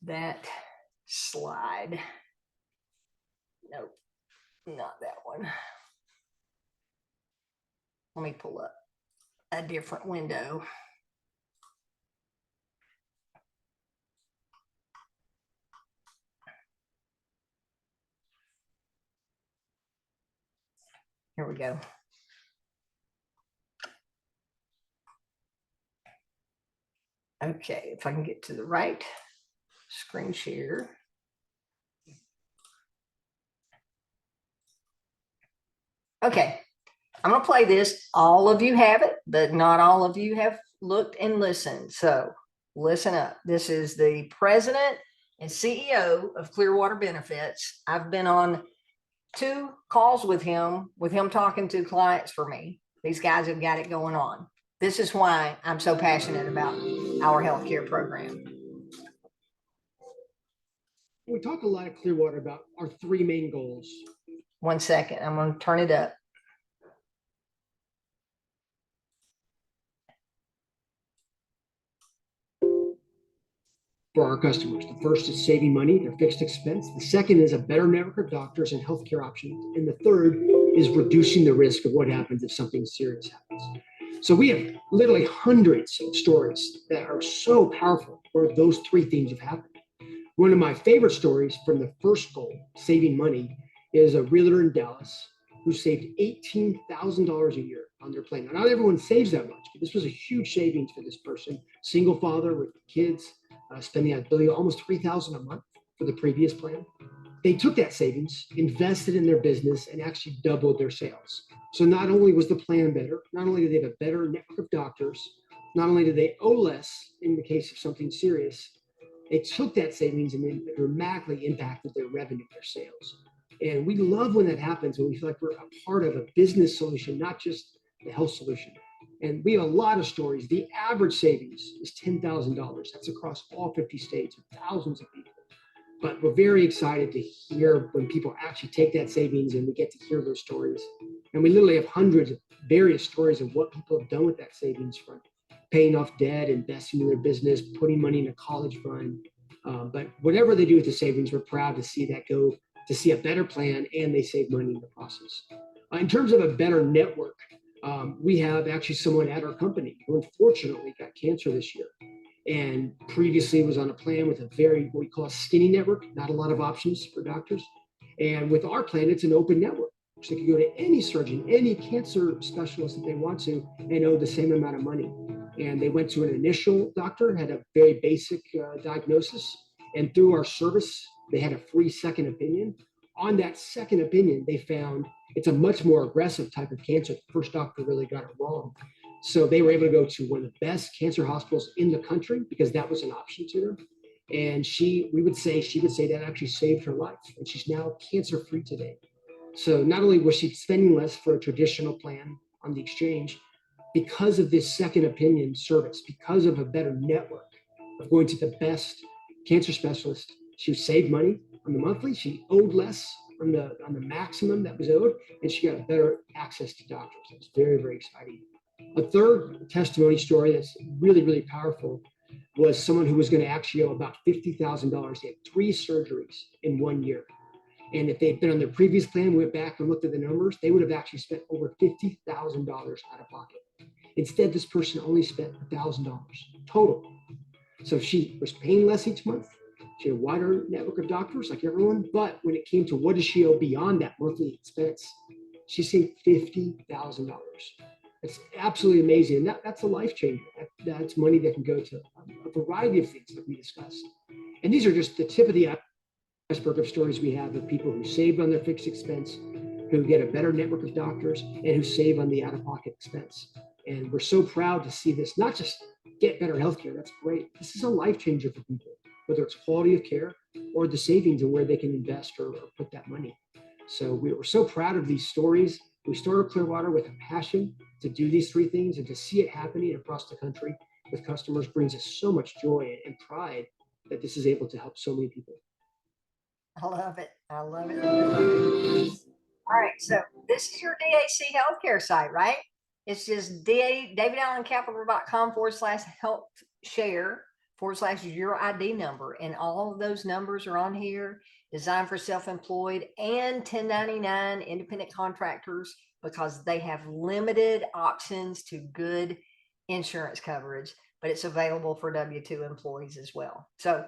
that slide. Nope, not that one. Let me pull up a different window. Here we go. Okay, if I can get to the right screen share. Okay, I'm going to play this. All of you have it, but not all of you have looked and listened. So listen up. This is the president and CEO of Clearwater Benefits. I've been on 2 calls with him talking to clients for me. These guys have got it going on. This is why I'm so passionate about our healthcare program. We talk a lot at Clearwater about our 3 main goals. 1 second, I'm going to turn it up. For our customers. The first is saving money, their fixed expense. The second is a better network of doctors and healthcare options. And the third is reducing the risk of what happens if something serious happens. So we have literally hundreds of stories that are so powerful where those 3 things have happened. One of my favorite stories from the first goal, saving money, is a realtor in Dallas who saved $18,000 a year on their plan. Now, not everyone saves that much, but this was a huge savings for this person. Single father with kids, spending, I believe, almost $3,000 a month for the previous plan. They took that savings, invested in their business, and actually doubled their sales. So not only was the plan better, not only did they have a better network of doctors, not only did they owe less in the case of something serious, they took that savings and then dramatically impacted their revenue, their sales. And we love when that happens, when we feel like we're a part of a business solution, not just the health solution. And we have a lot of stories. The average savings is $10,000. That's across all 50 states, thousands of people. But we're very excited to hear when people actually take that savings and we get to hear those stories. And we literally have hundreds of various stories of what people have done with that savings, from paying off debt, investing in their business, putting money in a college fund. But whatever they do with the savings, we're proud to see that go to see a better plan, and they save money in the process. In terms of a better network, we have actually someone at our company who unfortunately got cancer this year, and previously was on a plan with a very, what we call a skinny network, not a lot of options for doctors. And with our plan, it's an open network. So they can go to any surgeon, any cancer specialist that they want to, and owe the same amount of money. And they went to an initial doctor, had a very basic diagnosis, and through our service, they had a free second opinion. On that second opinion, they found it's a much more aggressive type of cancer. The first doctor really got it wrong. So they were able to go to one of the best cancer hospitals in the country because that was an option to them. And she would say that actually saved her life. And she's now cancer-free today. So not only was she spending less for a traditional plan on the exchange, because of this second opinion service, because of a better network of going to the best cancer specialist, she saved money on the monthly. She owed less on the maximum that was owed, and she got better access to doctors. It was very, very exciting. A third testimony story that's really, really powerful was someone who was going to actually owe about $50,000. They had 3 surgeries in 1 year. And if they'd been on their previous plan, went back and looked at the numbers, they would have actually spent over $50,000 out of pocket. Instead, this person only spent $1,000 total. So she was paying less each month. She had a wider network of doctors like everyone. But when it came to what does she owe beyond that monthly expense, she saved $50,000. It's absolutely amazing. And that's a life changer. That's money that can go to a variety of things that we discussed. And these are just the tip of the iceberg of stories we have of people who saved on their fixed expense, who get a better network of doctors, and who save on the out-of-pocket expense. And we're so proud to see this, not just get better healthcare, that's great. This is a life changer for people, whether it's quality of care or the savings and where they can invest or put that money. So we were so proud of these stories. We started Clearwater with a passion to do these 3 things, and to see it happening across the country with customers brings us so much joy and pride that this is able to help so many people. I love it. I love it. All right. So this is your DAC healthcare site, right? It's just davidallencapital.com/health share/your ID number. And all of those numbers are on here, designed for self-employed and 1099 independent contractors, because they have limited options to good insurance coverage, but it's available for W-2 employees as well. So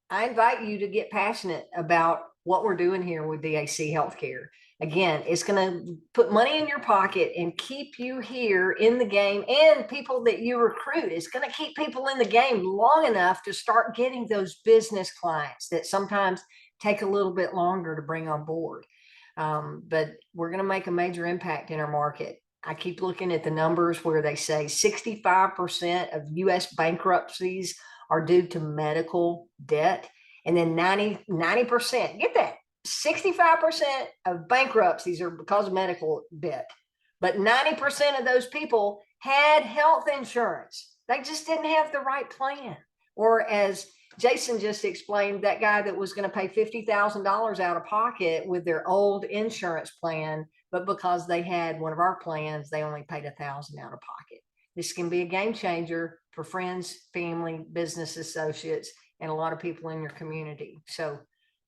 I invite you to get passionate about what we're doing here with DAC Healthcare. Again, it's going to put money in your pocket and keep you here in the game, and people that you recruit. It's going to keep people in the game long enough to start getting those business clients that sometimes take a little bit longer to bring on board. But we're going to make a major impact in our market. I keep looking at the numbers where they say 65% of U.S. bankruptcies are due to medical debt. And then 90%, get that, 65% of bankruptcies are because of medical debt. But 90% of those people had health insurance. They just didn't have the right plan. Or as Jason just explained, that guy that was going to pay $50,000 out of pocket with their old insurance plan, but because they had one of our plans, they only paid $1,000 out of pocket. This can be a game changer for friends, family, business associates, and a lot of people in your community. So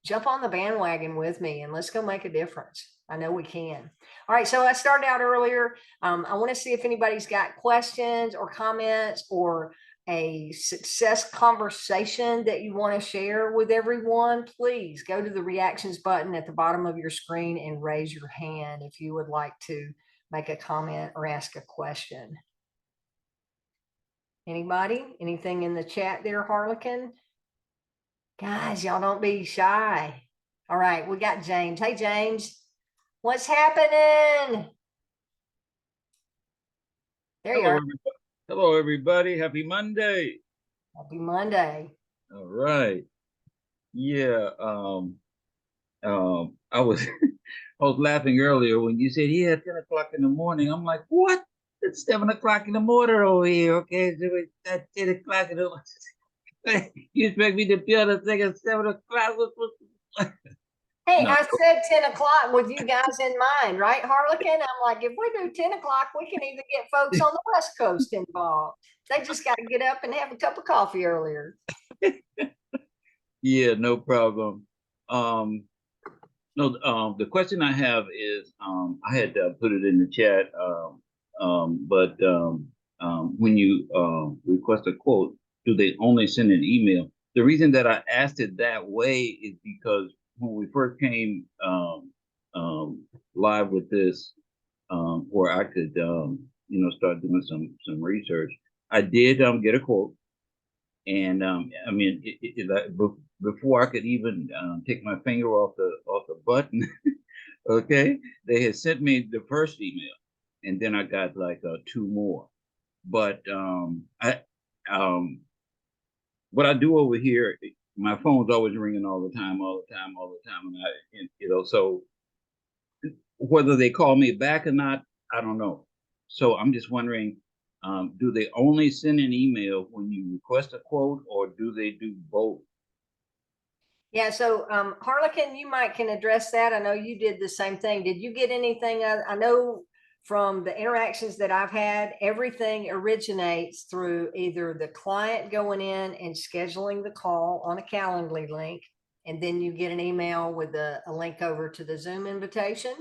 jump on the bandwagon with me and let's go make a difference. I know we can. All right. So I started out earlier. I want to see if anybody's got questions or comments or a success conversation that you want to share with everyone, please go to the reactions button at the bottom of your screen and raise your hand if you would like to make a comment or ask a question. Anybody? Anything in the chat there, Harlequin? Guys, y'all don't be shy. All right, we got James. Hey, James, what's happening? There you are. Hello, everybody. Happy Monday. Happy Monday. All right. Yeah. I was I was laughing earlier when you said, yeah, 10 o'clock in the morning. I'm like, what? It's 7 o'clock in the morning over here. Okay. So it's at 10 o'clock in the morning. You expect me to be able to think at 7 o'clock? Hey, No. I said 10 o'clock with you guys in mind, right, Harlequin? I'm like, if we do 10 o'clock, we can even get folks on the West Coast involved. They just got to get up and have a cup of coffee earlier. Yeah, no problem. No, the question I have is, I had put it in the chat, but when you request a quote, do they only send an email? The reason that I asked it that way is because when we first came live with this, where I could, start doing some research, I did get a quote, and I mean, before I could even take my finger off the button, okay, they had sent me the first email, and then I got like 2 more. But what I do over here, my phone's always ringing all the time, and so whether they call me back or not, I don't know. So I'm just wondering, do they only send an email when you request a quote, or do they do both? Yeah, so Harlequin, you might can address that. I know you did the same thing. Did you get anything? I know from the interactions that I've had, everything originates through either the client going in and scheduling the call on a Calendly link, and then you get an email with a link over to the Zoom invitation,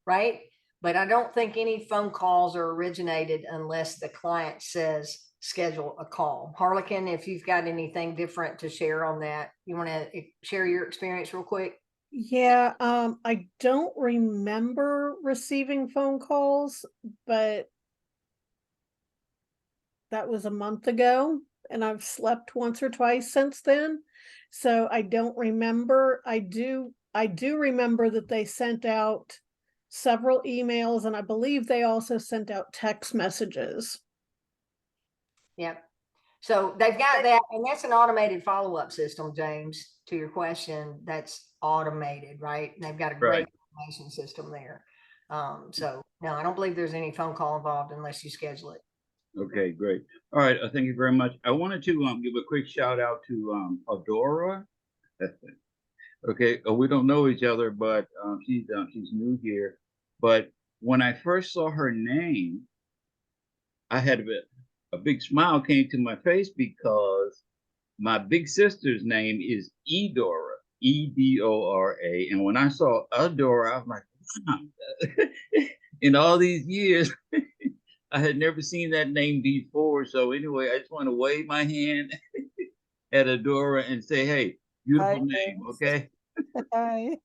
right? But I don't think any phone calls are originated unless the client says schedule a call. Harlequin, if you've got anything different to share on that, you want to share your experience real quick? Yeah, I don't remember receiving phone calls, but that was a month ago, and I've slept once or twice since then. So I don't remember. I do remember that they sent out several emails, and I believe they also sent out text messages. Yep. So they've got that, and that's an automated follow-up system, James, to your question. That's automated, right? And they've got a great automation system there. So no, I don't believe there's any phone call involved unless you schedule it. Okay, great. All right, thank you very much. I wanted to give a quick shout out to Adora. Okay, we don't know each other, but she's new here. But when I first saw her name, I had a big smile came to my face because my big sister's name is Edora, Edora. And when I saw Adora, I was like, wow. In all these years, I had never seen that name before. So anyway, I just want to wave my hand at Adora and say, hey, beautiful name, okay? Hi.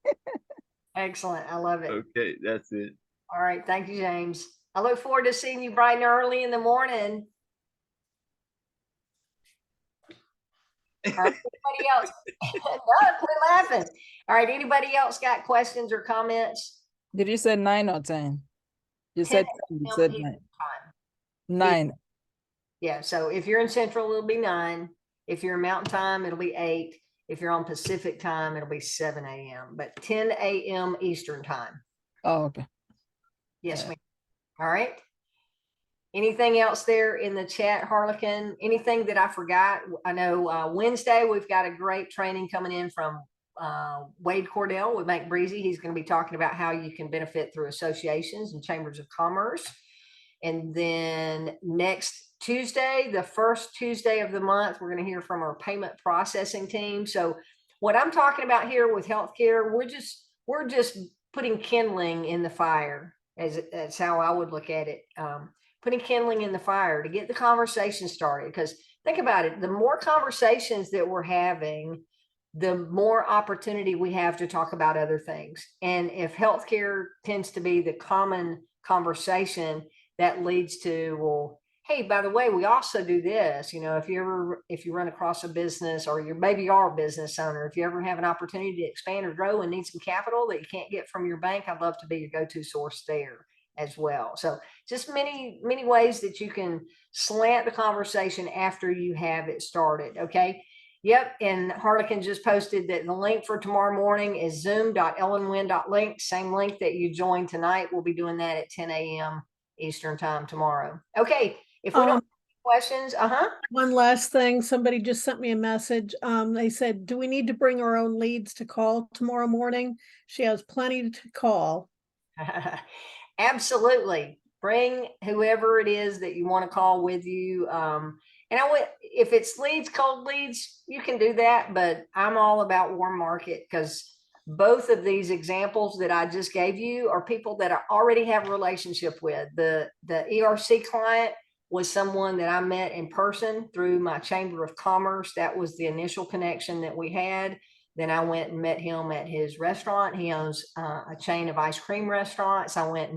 Excellent. I love it. Okay, that's it. All right. Thank you, James. I look forward to seeing you bright and early in the morning. All right, anybody else? No, quit laughing. All right, anybody else got questions or comments? Did you say 9 or 10? You 10 said 10, you said 9. time. 9. Yeah, so if you're in Central, it'll be 9. If you're in Mountain Time, it'll be 8. If you're on Pacific Time, it'll be 7 a.m. But 10 a.m. Eastern Time. Oh, okay. Yes, ma'am. All right. Anything else there in the chat, Harlequin? Anything that I forgot? I know Wednesday we've got a great training coming in from Wade Cordell with Make Breezy. He's going to be talking about how you can benefit through associations and chambers of commerce. And then next Tuesday, the first Tuesday of the month, we're going to hear from our payment processing team. So what I'm talking about here with healthcare, we're just putting kindling in the fire, as how I would look at it. Putting kindling in the fire to get the conversation started, because think about it. The more conversations that we're having, the more opportunity we have to talk about other things. And if healthcare tends to be the common conversation, that leads to, well, hey, by the way, we also do this. You know, if you run across a business, or maybe you are a business owner, if you ever have an opportunity to expand or grow and need some capital that you can't get from your bank, I'd love to be your go-to source there as well. So just many ways that you can slant the conversation after you have it started. Okay. Yep. And Harlequin just posted that the link for tomorrow morning is zoom.ellenwin.link. Same link that you joined tonight. We'll be doing that at 10 a.m. Eastern time tomorrow. Okay. If we don't have any questions, One last thing, somebody just sent me a message. They said, do we need to bring our own leads to call tomorrow morning? She has plenty to call. Absolutely. Bring whoever it is that you want to call with you. And if it's leads, cold leads, you can do that, but I'm all about warm market, because both of these examples that I just gave you are people that I already have a relationship with. The ERC client was someone that I met in person through my Chamber of Commerce. That was the initial connection that we had. Then I went and met him at his restaurant. He owns a chain of ice cream restaurants. I went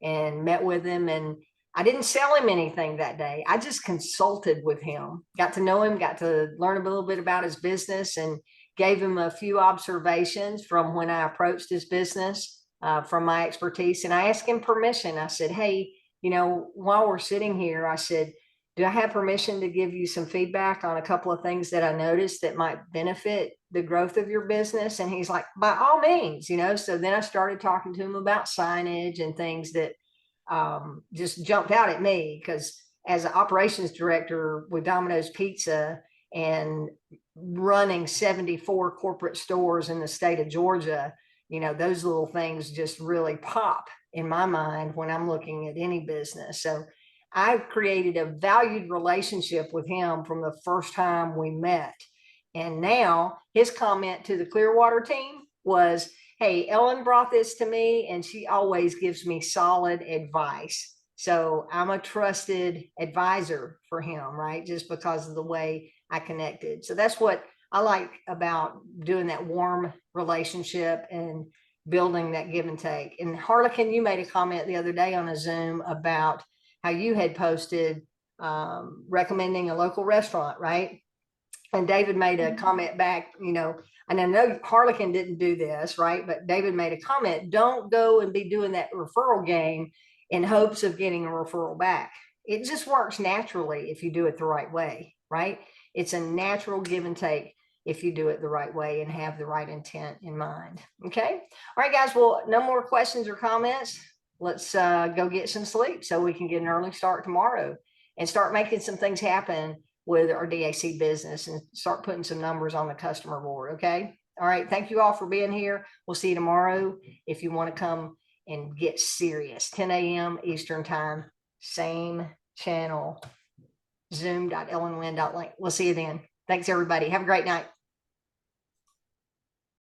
and met with him, and I didn't sell him anything that day. I just consulted with him, got to know him, got to learn a little bit about his business, and gave him a few observations from when I approached his business from my expertise. And I asked him permission. I said, hey, you know, while we're sitting here, I said, do I have permission to give you some feedback on a couple of things that I noticed that might benefit the growth of your business? And he's like, by all means, you know. So then I started talking to him about signage and things that just jumped out at me, because as an operations director with Domino's Pizza and running 74 corporate stores in the state of Georgia, you know, those little things just really pop in my mind when I'm looking at any business. So I've created a valued relationship with him from the first time we met. And now his comment to the Clearwater team was, hey, Ellen brought this to me and she always gives me solid advice. So I'm a trusted advisor for him, right? Just because of the way I connected. So that's what I like about doing that warm relationship and building that give and take. And Harlequin, you made a comment the other day on a Zoom about how you had posted recommending a local restaurant, right? And David made a comment back, you know, and I know Harlequin didn't do this, right? But David made a comment, don't go and be doing that referral game in hopes of getting a referral back. It just works naturally if you do it the right way, right? It's a natural give and take if you do it the right way and have the right intent in mind. Okay. All right, guys. Well, no more questions or comments. Let's go get some sleep so we can get an early start tomorrow and start making some things happen with our DAC business and start putting some numbers on the customer board. Okay. All right. Thank you all for being here. We'll see you tomorrow. If you want to come and get serious, 10 a.m. Eastern time, same channel, zoom.ellenwin.link. We'll see you then. Thanks, everybody. Have a great night.